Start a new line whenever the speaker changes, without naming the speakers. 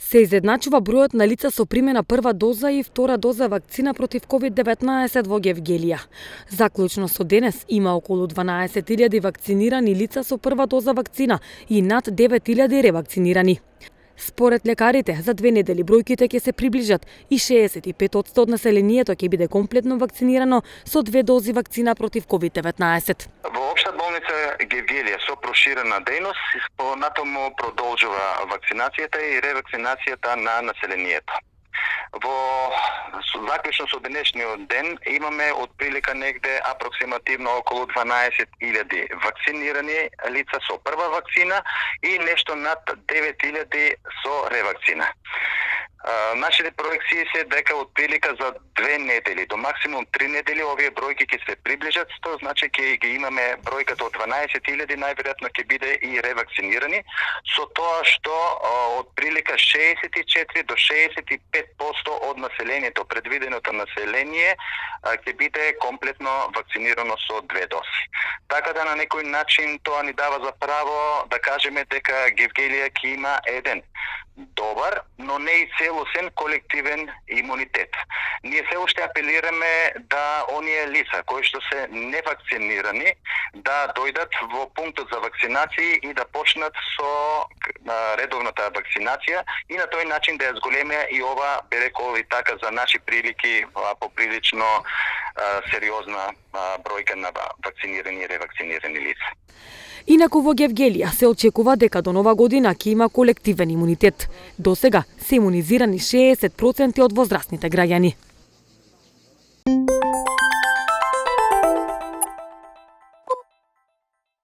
Се изедначува бројот на лица со примена прва доза и втора доза вакцина против COVID-19 во Гевгелија. Заклучно со денес има околу 12.000 вакцинирани лица со прва доза вакцина и над 9.000 ревакцинирани. Според лекарите, за 2 недели бројките ќе се приближат и 65% од населението ќе биде комплетно вакцинирано со 2 дози вакцина против COVID-19.
Во Општа болница Гевгелија со проширена дејност понатаму продолжува вакцинацијата и ревакцинацијата на населението. Во заклучно со денешниот ден имаме отприлика негде апроксимативно околу 12.000 вакцинирани лица со прва вакцина и нешто над 9.000 со ревакцина. Нашите проекции се дека отприлика за 2 недели до максимум 3 недели овие бројки ќе се приближат, што значи ќе ги имаме бројката од 12.000, најверојатно ќе биде и ревакцинирани, со тоа што отприлика 64 до 65% од населението, предвиденото население, ќе биде комплетно вакцинирано со 2 дози. Така да на некој начин тоа ни дава за право да кажеме дека Гевгелија ќе има еден добар, но не и целосен колективен имунитет. Ние се уште апелираме да оние лица кои што се невакцинирани да дојдат во пунктот за вакцинација и да почнат со редовната вакцинација и на тој начин да ја зголеме и ова, би рекол и така за наши прилики, поприлично сериозна бројка на вакцинирани и ревакцинирани лица.
Инаку во Гевгелија се очекува дека до нова година ќе има колективен имунитет. До сега се имунизирани 60% од возрастните граѓани.